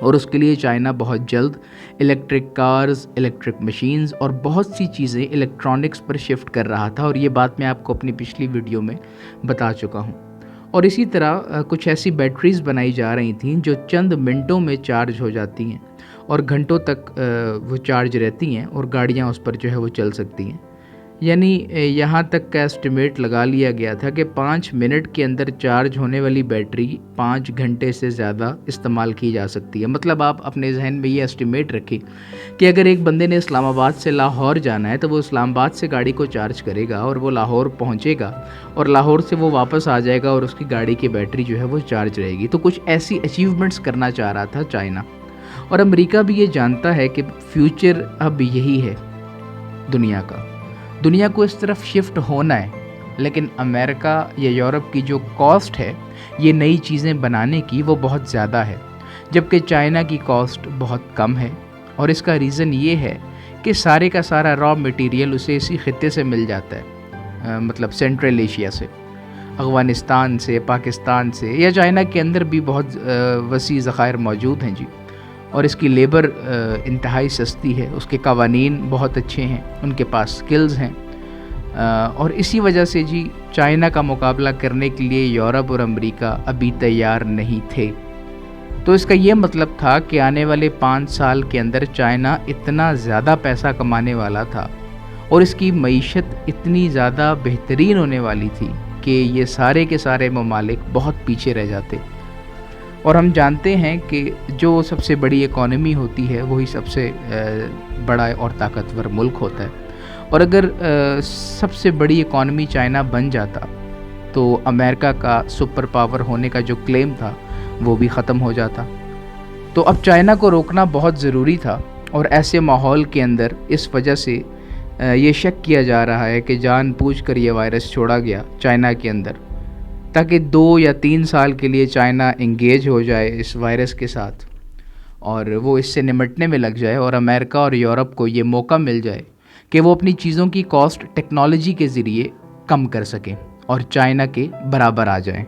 اور اس کے لیے چائنا بہت جلد الیکٹرک کارز، الیکٹرک مشینز اور بہت سی چیزیں الیکٹرانکس پر شفٹ کر رہا تھا، اور یہ بات میں آپ کو اپنی پچھلی ویڈیو میں بتا چکا ہوں۔ اور اسی طرح کچھ ایسی بیٹریز بنائی جا رہی تھیں جو چند منٹوں میں چارج ہو جاتی ہیں اور گھنٹوں تک وہ چارج رہتی ہیں اور گاڑیاں اس پر جو ہے وہ چل سکتی ہیں۔ یعنی یہاں تک کا اسٹیمیٹ لگا لیا گیا تھا کہ 5 منٹ کے اندر چارج ہونے والی بیٹری 5 گھنٹے سے زیادہ استعمال کی جا سکتی ہے۔ مطلب آپ اپنے ذہن میں یہ اسٹیمیٹ رکھیں کہ اگر ایک بندے نے اسلام آباد سے لاہور جانا ہے تو وہ اسلام آباد سے گاڑی کو چارج کرے گا اور وہ لاہور پہنچے گا اور لاہور سے وہ واپس آ جائے گا اور اس کی گاڑی کی بیٹری جو ہے وہ چارج رہے گی۔ تو کچھ ایسی اچیومنٹس کرنا چاہ رہا تھا چائنا، اور امریکہ بھی یہ جانتا ہے کہ فیوچر اب یہی ہے دنیا کو اس طرف شفٹ ہونا ہے، لیکن امریکہ یا یورپ کی جو کاسٹ ہے یہ نئی چیزیں بنانے کی وہ بہت زیادہ ہے، جبکہ چائنا کی کاسٹ بہت کم ہے۔ اور اس کا ریزن یہ ہے کہ سارے کا سارا را مٹیریل اسے اسی خطے سے مل جاتا ہے، مطلب سینٹرل ایشیا سے، افغانستان سے، پاکستان سے، یا چائنا کے اندر بھی بہت وسیع ذخائر موجود ہیں جی۔ اور اس کی لیبر انتہائی سستی ہے، اس کے قوانین بہت اچھے ہیں، ان کے پاس سکلز ہیں، اور اسی وجہ سے جی چائنا کا مقابلہ کرنے کے لیے یورپ اور امریکہ ابھی تیار نہیں تھے۔ تو اس کا یہ مطلب تھا کہ آنے والے 5 سال کے اندر چائنا اتنا زیادہ پیسہ کمانے والا تھا اور اس کی معیشت اتنی زیادہ بہترین ہونے والی تھی کہ یہ سارے کے سارے ممالک بہت پیچھے رہ جاتے۔ اور ہم جانتے ہیں کہ جو سب سے بڑی اکانومی ہوتی ہے وہی سب سے بڑا اور طاقتور ملک ہوتا ہے، اور اگر سب سے بڑی اکانومی چائنا بن جاتا تو امریکہ کا سپر پاور ہونے کا جو کلیم تھا وہ بھی ختم ہو جاتا۔ تو اب چائنا کو روکنا بہت ضروری تھا، اور ایسے ماحول کے اندر اس وجہ سے یہ شک کیا جا رہا ہے کہ جان بوجھ کر یہ وائرس چھوڑا گیا چائنا کے اندر تاکہ 2 یا 3 سال کے لیے چائنا انگیج ہو جائے اس وائرس کے ساتھ اور وہ اس سے نمٹنے میں لگ جائے، اور امریکہ اور یورپ کو یہ موقع مل جائے کہ وہ اپنی چیزوں کی کاسٹ ٹیکنالوجی کے ذریعے کم کر سکیں اور چائنا کے برابر آ جائیں۔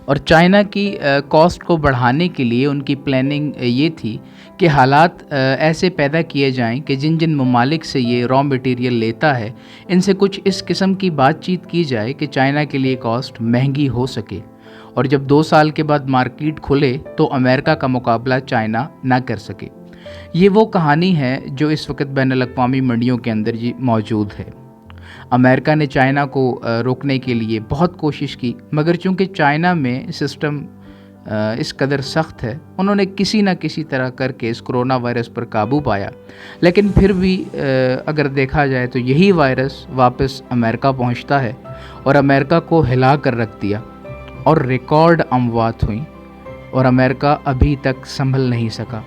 اور چائنا کی کاسٹ کو بڑھانے کے لیے ان کی پلاننگ یہ تھی کہ حالات ایسے پیدا کیے جائیں کہ جن ممالک سے یہ را مٹیریل لیتا ہے ان سے کچھ اس قسم کی بات چیت کی جائے کہ چائنا کے لیے کاسٹ مہنگی ہو سکے، اور جب 2 سال کے بعد مارکیٹ کھلے تو امریکہ کا مقابلہ چائنا نہ کر سکے۔ یہ وہ کہانی ہے جو اس وقت بین الاقوامی منڈیوں کے اندر موجود ہے۔ امریکہ نے چائنا کو روکنے کے لیے بہت کوشش کی، مگر چونکہ چائنا میں سسٹم اس قدر سخت ہے، انہوں نے کسی نہ کسی طرح کر کے اس کرونا وائرس پر قابو پایا، لیکن پھر بھی اگر دیکھا جائے تو یہی وائرس واپس امریکہ پہنچتا ہے اور امریکہ کو ہلا کر رکھ دیا، اور ریکارڈ اموات ہوئیں، اور امریکہ ابھی تک سنبھل نہیں سکا۔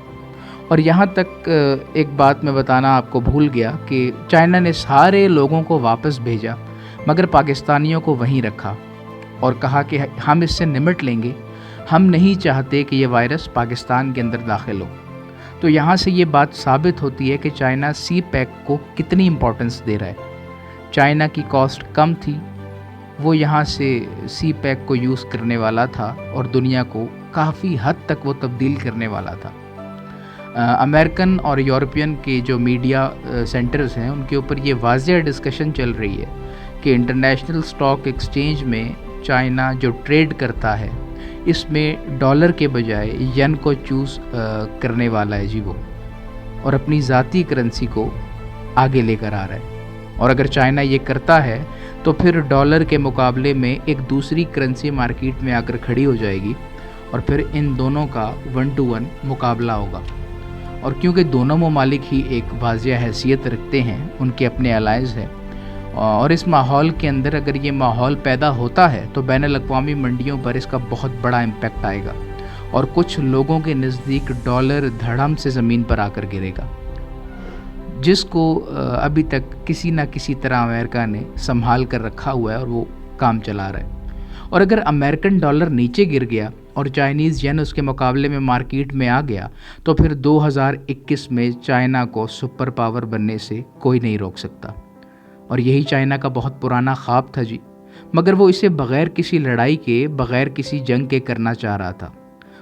اور یہاں تک ایک بات میں بتانا آپ کو بھول گیا کہ چائنا نے سارے لوگوں کو واپس بھیجا مگر پاکستانیوں کو وہیں رکھا اور کہا کہ ہم اس سے نمٹ لیں گے، ہم نہیں چاہتے کہ یہ وائرس پاکستان کے اندر داخل ہو۔ تو یہاں سے یہ بات ثابت ہوتی ہے کہ چائنا سی پیک کو کتنی امپورٹنس دے رہا ہے۔ چائنا کی کاسٹ کم تھی، وہ یہاں سے سی پیک کو یوز کرنے والا تھا اور دنیا کو کافی حد تک وہ تبدیل کرنے والا تھا۔ امریکن اور یورپین کے جو میڈیا سینٹرز ہیں ان کے اوپر یہ واضح ڈسکشن چل رہی ہے کہ انٹرنیشنل سٹاک ایکسچینج میں چائنا جو ٹریڈ کرتا ہے اس میں ڈالر کے بجائے ین کو چوز کرنے والا ہے جی وہ، اور اپنی ذاتی کرنسی کو آگے لے کر آ رہا ہے۔ اور اگر چائنا یہ کرتا ہے تو پھر ڈالر کے مقابلے میں ایک دوسری کرنسی مارکیٹ میں آ کر کھڑی ہو جائے گی، اور پھر ان دونوں کا 1 to 1 مقابلہ ہوگا۔ اور کیونکہ دونوں ممالک ہی ایک واضح حیثیت رکھتے ہیں، ان کے اپنے الائنس ہیں، اور اس ماحول کے اندر اگر یہ ماحول پیدا ہوتا ہے تو بین الاقوامی منڈیوں پر اس کا بہت بڑا امپیکٹ آئے گا، اور کچھ لوگوں کے نزدیک ڈالر دھڑم سے زمین پر آ کر گرے گا، جس کو ابھی تک کسی نہ کسی طرح امریکہ نے سنبھال کر رکھا ہوا ہے اور وہ کام چلا رہا ہے۔ اور اگر امریکن ڈالر نیچے گر گیا اور چائنیز ین اس کے مقابلے میں مارکیٹ میں آ گیا تو پھر 2021 میں چائنا کو سپر پاور بننے سے کوئی نہیں روک سکتا، اور یہی چائنا کا بہت پرانا خواب تھا جی، مگر وہ اسے بغیر کسی لڑائی کے، بغیر کسی جنگ کے کرنا چاہ رہا تھا۔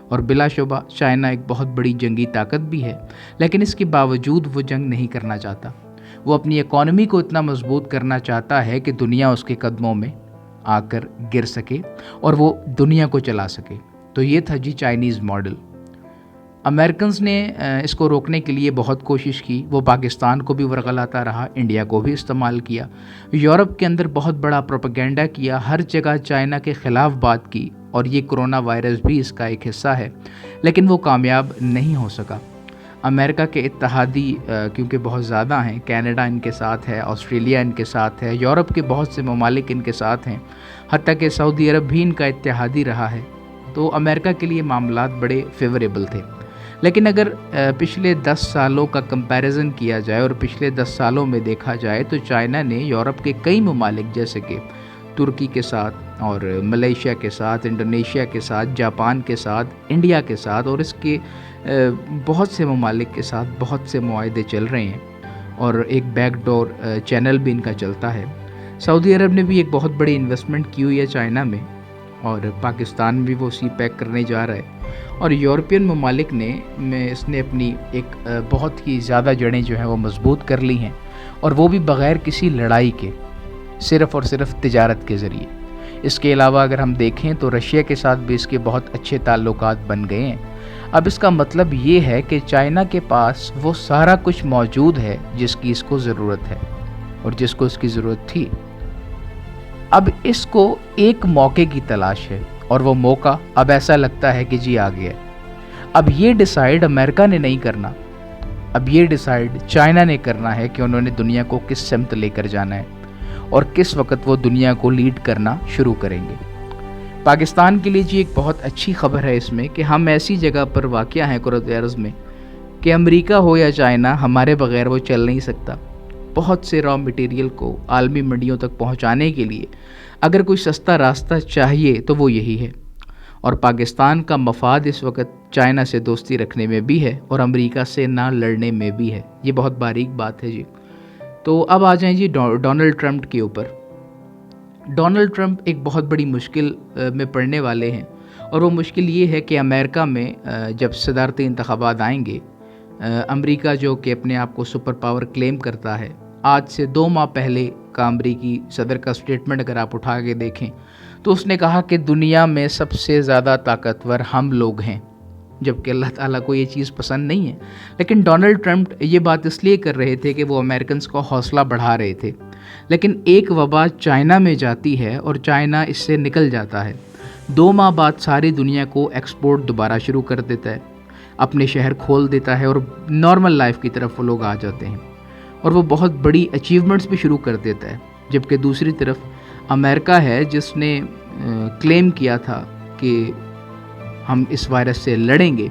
اور بلا شبہ چائنا ایک بہت بڑی جنگی طاقت بھی ہے، لیکن اس کے باوجود وہ جنگ نہیں کرنا چاہتا۔ وہ اپنی اکانومی کو اتنا مضبوط کرنا چاہتا ہے کہ دنیا اس کے قدموں میں آ کر گر سکے اور وہ دنیا کو چلا سکے۔ تو یہ تھا جی چائنیز ماڈل۔ امریکنز نے اس کو روکنے کے لیے بہت کوشش کی، وہ پاکستان کو بھی ورغلاتا رہا، انڈیا کو بھی استعمال کیا، یورپ کے اندر بہت بڑا پروپیگنڈا کیا، ہر جگہ چائنا کے خلاف بات کی، اور یہ کرونا وائرس بھی اس کا ایک حصہ ہے، لیکن وہ کامیاب نہیں ہو سکا۔ امریکہ کے اتحادی کیونکہ بہت زیادہ ہیں، کینیڈا ان کے ساتھ ہے، آسٹریلیا ان کے ساتھ ہے، یورپ کے بہت سے ممالک ان کے ساتھ ہیں، حتیٰ کہ سعودی عرب بھی ان کا اتحادی رہا ہے، تو امریکہ کے لیے معاملات بڑے فیوریبل تھے۔ لیکن اگر پچھلے 10 سالوں کا کمپیریزن کیا جائے اور پچھلے 10 سالوں میں دیکھا جائے تو چائنا نے یورپ کے کئی ممالک جیسے کہ ترکی کے ساتھ اور ملیشیا کے ساتھ، انڈونیشیا کے ساتھ، جاپان کے ساتھ، انڈیا کے ساتھ اور اس کے بہت سے ممالک کے ساتھ بہت سے معاہدے چل رہے ہیں، اور ایک بیک ڈور چینل بھی ان کا چلتا ہے۔ سعودی عرب نے بھی ایک بہت بڑی انویسٹمنٹ کی ہوئی ہے چائنا میں، اور پاکستان بھی وہ سی پیک کرنے جا رہا ہے، اور یورپین ممالک اس نے اپنی ایک بہت ہی زیادہ جڑیں جو ہیں وہ مضبوط کر لی ہیں، اور وہ بھی بغیر کسی لڑائی کے، صرف اور صرف تجارت کے ذریعے۔ اس کے علاوہ اگر ہم دیکھیں تو رشیا کے ساتھ بھی اس کے بہت اچھے تعلقات بن گئے ہیں۔ اب اس کا مطلب یہ ہے کہ چائنا کے پاس وہ سارا کچھ موجود ہے جس کی اس کو ضرورت ہے اور جس کو اس کی ضرورت تھی۔ اب اس کو ایک موقع کی تلاش ہے، اور وہ موقع اب ایسا لگتا ہے کہ جی آ گیا ہے۔ اب یہ ڈیسائیڈ امریکہ نے نہیں کرنا، اب یہ ڈیسائیڈ چائنا نے کرنا ہے کہ انہوں نے دنیا کو کس سمت لے کر جانا ہے اور کس وقت وہ دنیا کو لیڈ کرنا شروع کریں گے۔ پاکستان کے لیے جی ایک بہت اچھی خبر ہے اس میں کہ ہم ایسی جگہ پر واقع ہیں کرۂ ارض میں کہ امریکہ ہو یا چائنا، ہمارے بغیر وہ چل نہیں سکتا۔ بہت سے را مٹیریل کو عالمی منڈیوں تک پہنچانے کے لیے اگر کوئی سستا راستہ چاہیے تو وہ یہی ہے، اور پاکستان کا مفاد اس وقت چائنا سے دوستی رکھنے میں بھی ہے اور امریکہ سے نہ لڑنے میں بھی ہے۔ یہ بہت باریک بات ہے جی۔ تو اب آ جائیں جی ڈونلڈ ٹرمپ کے اوپر۔ ڈونلڈ ٹرمپ ایک بہت بڑی مشکل میں پڑنے والے ہیں، اور وہ مشکل یہ ہے کہ امریکہ میں جب صدارتی انتخابات آئیں گے، امریکہ جو کہ اپنے آپ کو سپر پاور کلیم کرتا ہے، آج سے 2 ماہ پہلے کا امریکی صدر کا سٹیٹمنٹ اگر آپ اٹھا کے دیکھیں تو اس نے کہا کہ دنیا میں سب سے زیادہ طاقتور ہم لوگ ہیں، جبکہ اللہ تعالیٰ کو یہ چیز پسند نہیں ہے۔ لیکن ڈونلڈ ٹرمپ یہ بات اس لیے کر رہے تھے کہ وہ امریکنز کو حوصلہ بڑھا رہے تھے، لیکن ایک وبا چائنا میں جاتی ہے اور چائنا اس سے نکل جاتا ہے، 2 ماہ بعد ساری دنیا کو ایکسپورٹ دوبارہ شروع کر دیتا ہے، اپنے شہر کھول دیتا ہے، اور نارمل لائف کی طرف وہ لوگ آ جاتے ہیں، اور وہ بہت بڑی اچیومنٹس بھی شروع کر دیتا ہے۔ جبکہ دوسری طرف امریکہ ہے جس نے کلیم کیا تھا کہ ہم اس وائرس سے لڑیں گے،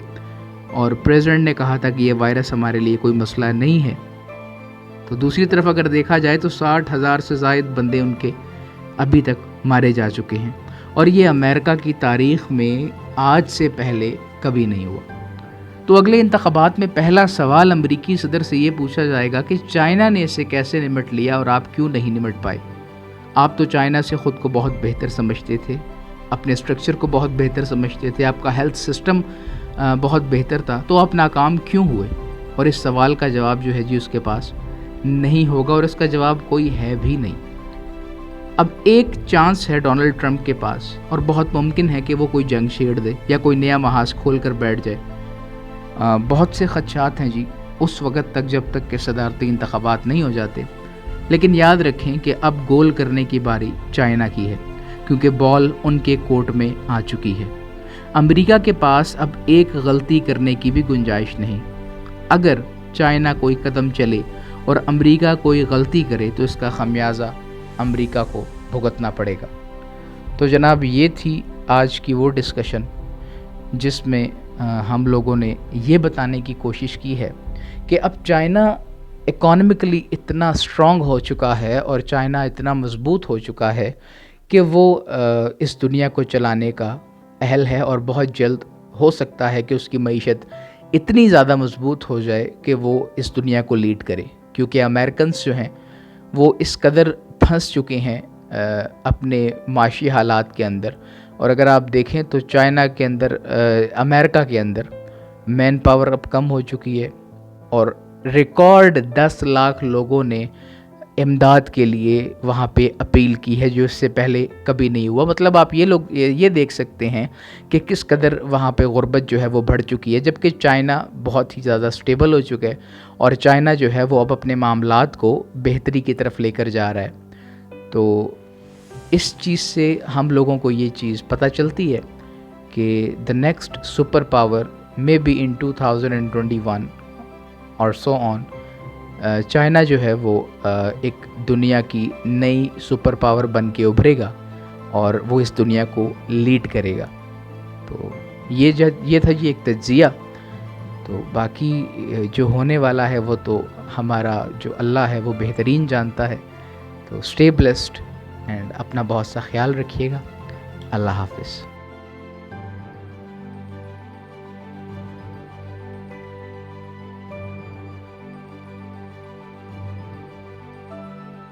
اور پریزیڈنٹ نے کہا تھا کہ یہ وائرس ہمارے لیے کوئی مسئلہ نہیں ہے۔ تو دوسری طرف اگر دیکھا جائے تو 60,000 سے زائد بندے ان کے ابھی تک مارے جا چکے ہیں، اور یہ امریکہ کی تاریخ میں آج سے پہلے کبھی نہیں ہوا۔ تو اگلے انتخابات میں پہلا سوال امریکی صدر سے یہ پوچھا جائے گا کہ چائنا نے اسے کیسے نمٹ لیا اور آپ کیوں نہیں نمٹ پائے؟ آپ تو چائنا سے خود کو بہت بہتر سمجھتے تھے، اپنے اسٹرکچر کو بہت بہتر سمجھتے تھے، آپ کا ہیلتھ سسٹم بہت بہتر تھا، تو آپ ناکام کیوں ہوئے؟ اور اس سوال کا جواب جو ہے جی اس کے پاس نہیں ہوگا، اور اس کا جواب کوئی ہے بھی نہیں۔ اب ایک چانس ہے ڈونلڈ ٹرمپ کے پاس، اور بہت ممکن ہے کہ وہ کوئی جنگ چھیڑ دے یا کوئی نیا محاذ کھول کر بیٹھ جائے۔ بہت سے خدشات ہیں جی اس وقت تک جب تک کہ صدارتی انتخابات نہیں ہو جاتے، لیکن یاد رکھیں کہ اب گول کرنے کی باری چائنا کی ہے، کیونکہ بال ان کے کورٹ میں آ چکی ہے۔ امریکہ کے پاس اب ایک غلطی کرنے کی بھی گنجائش نہیں۔ اگر چائنا کوئی قدم چلے اور امریکہ کوئی غلطی کرے تو اس کا خمیازہ امریکہ کو بھگتنا پڑے گا۔ تو جناب یہ تھی آج کی وہ ڈسکشن جس میں ہم لوگوں نے یہ بتانے کی کوشش کی ہے کہ اب چائنا اکانومکلی اتنا اسٹرانگ ہو چکا ہے اور چائنا اتنا مضبوط ہو چکا ہے کہ وہ اس دنیا کو چلانے کا اہل ہے، اور بہت جلد ہو سکتا ہے کہ اس کی معیشت اتنی زیادہ مضبوط ہو جائے کہ وہ اس دنیا کو لیڈ کرے، کیونکہ امریکنز جو ہیں وہ اس قدر پھنس چکے ہیں اپنے معاشی حالات کے اندر، اور اگر آپ دیکھیں تو چائنا کے اندر امریکہ کے اندر مین پاور اب کم ہو چکی ہے، اور ریکارڈ 10 لاکھ لوگوں نے امداد کے لیے وہاں پہ اپیل کی ہے، جو اس سے پہلے کبھی نہیں ہوا۔ مطلب آپ یہ دیکھ سکتے ہیں کہ کس قدر وہاں پہ غربت جو ہے وہ بڑھ چکی ہے، جبکہ چائنا بہت ہی زیادہ سٹیبل ہو چکا ہے، اور چائنا جو ہے وہ اب اپنے معاملات کو بہتری کی طرف لے کر جا رہا ہے۔ تو اس چیز سے ہم لوگوں کو یہ چیز پتہ چلتی ہے کہ the next super power may be in 2021 اور سو آن، چائنا جو ہے وہ ایک دنیا کی نئی سپر پاور بن کے ابھرے گا، اور وہ اس دنیا کو لیڈ کرے گا۔ تو یہ تھا جی ایک تجزیہ۔ تو باقی جو ہونے والا ہے وہ تو ہمارا جو اللہ ہے وہ بہترین جانتا ہے۔ تو اسٹے بلیسڈ اینڈ اپنا بہت سا خیال رکھیے گا۔ اللہ حافظ۔